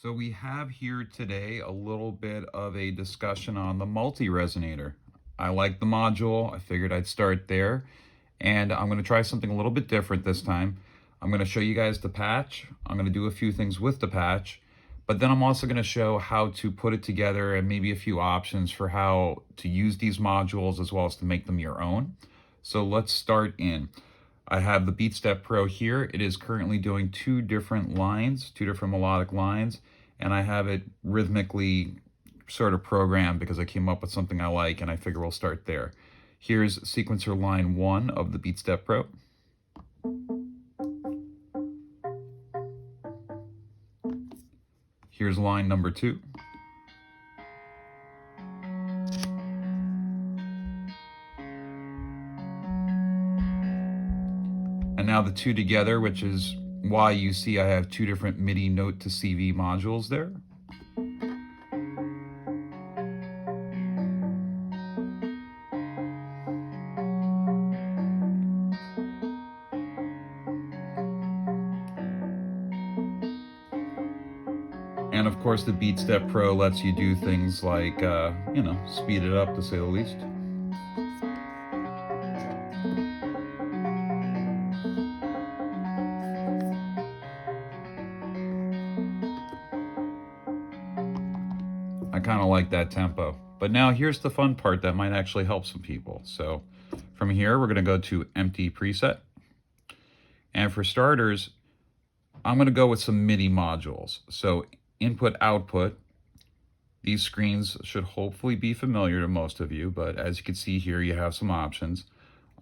So we have here today a little bit of a discussion on the multi-resonator. I like the module. I figured I'd start there. And I'm going to try something a little bit different this time. I'm going to show you guys the patch. I'm going to do a few things with the patch. But then I'm also going to show how to put it together and maybe a few options for how to use these modules as well as to make them your own. So let's start in. I have the BeatStep Pro here. It is currently doing two different lines, two different melodic lines, and I have it rhythmically sort of programmed because I came up with something I like, and I figure we'll start there. Here's sequencer line 1 of the BeatStep Pro. Here's line number 2. And now the two together, which is why you see I have two different MIDI note to CV modules there. And of course the BeatStep Pro lets you do things like, speed it up to say the least. I kind of like that tempo. But now here's the fun part that might actually help some people. So from here, we're going to go to empty preset. And for starters, I'm going to go with some MIDI modules. So input, output. These screens should hopefully be familiar to most of you, but as you can see here, you have some options.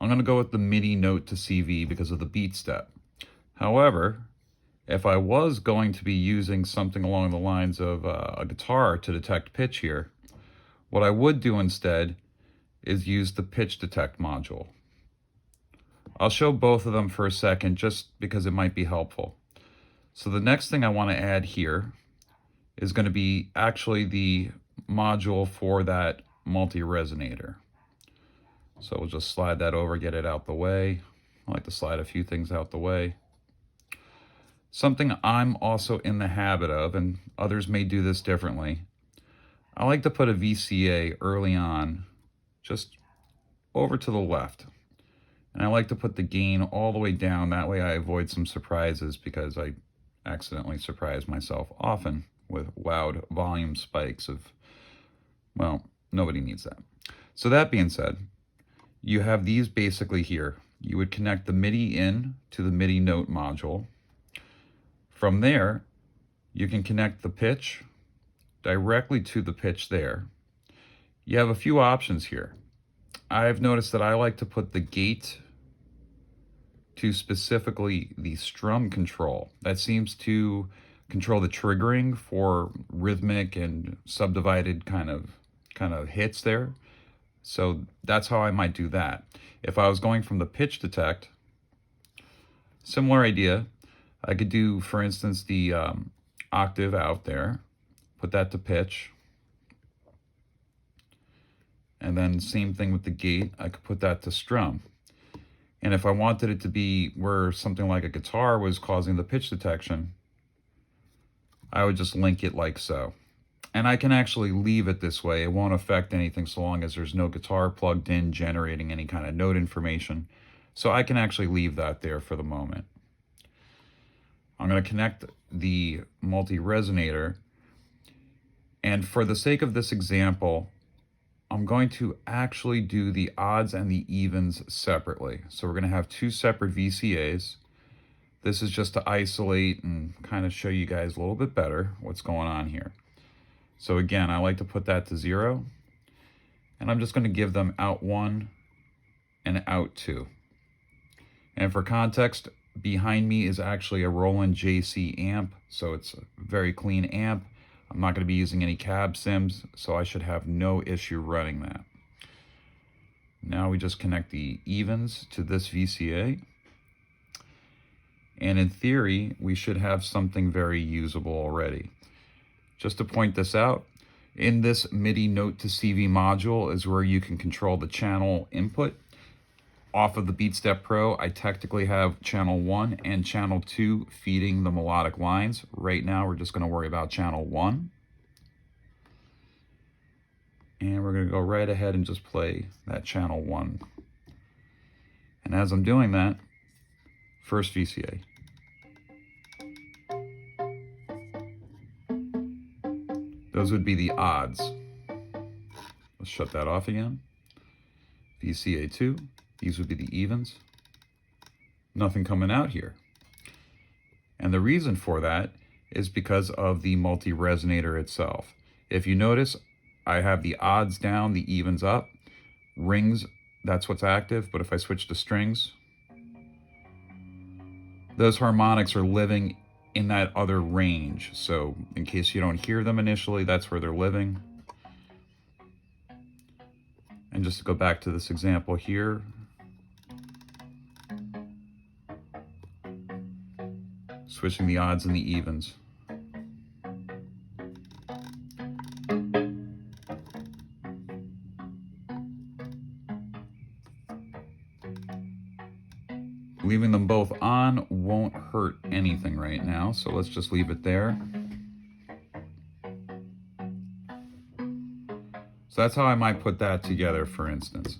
I'm going to go with the MIDI note to CV because of the beat step. However, if I was going to be using something along the lines of a guitar to detect pitch here, what I would do instead is use the pitch detect module. I'll show both of them for a second just because it might be helpful. So the next thing I want to add here is going to be actually the module for that multi-resonator. So we'll just slide that over, get it out the way. I like to slide a few things out the way. Something I'm also in the habit of, and others may do this differently, I like to put a VCA early on, just over to the left. And I like to put the gain all the way down. That way I avoid some surprises because I accidentally surprise myself often with loud volume spikes of, well, nobody needs that. So that being said, you have these basically here. You would connect the MIDI in to the MIDI note module. From there, you can connect the pitch directly to the pitch there. You have a few options here. I've noticed that I like to put the gate to specifically the strum control. That seems to control the triggering for rhythmic and subdivided kind of hits there. So that's how I might do that. If I was going from the pitch detect, similar idea. I could do, for instance, the octave out there, put that to pitch. And then same thing with the gate, I could put that to strum. And if I wanted it to be where something like a guitar was causing the pitch detection, I would just link it like so. And I can actually leave it this way. It won't affect anything so long as there's no guitar plugged in generating any kind of note information. So I can actually leave that there for the moment. I'm going to connect the multi-resonator. And for the sake of this example, I'm going to actually do the odds and the evens separately. So we're going to have two separate VCAs. This is just to isolate and kind of show you guys a little bit better what's going on here. So again, I like to put that to 0. And I'm just going to give them out 1 and out 2. And for context, behind me is actually a Roland JC amp. So it's a very clean amp. I'm not going to be using any cab sims, so I should have no issue running that. Now we just connect the evens to this VCA. And in theory, we should have something very usable already. Just to point this out, in this MIDI note to CV module is where you can control the channel input. off of the BeatStep Pro, I technically have channel 1 and channel 2 feeding the melodic lines. Right now, we're just going to worry about channel 1. And we're going to go right ahead and just play that channel 1. And as I'm doing that, first VCA. Those would be the odds. Let's shut that off again. VCA 2, these would be the evens. Nothing coming out here. And the reason for that is because of the multi-resonator itself. If you notice, I have the odds down, the evens up. Rings, that's what's active, but if I switch to strings, those harmonics are living in that other range. So in case you don't hear them initially, that's where they're living. And just to go back to this example here, switching the odds and the evens. Leaving them both on won't hurt anything right now, so let's just leave it there. So that's how I might put that together, for instance.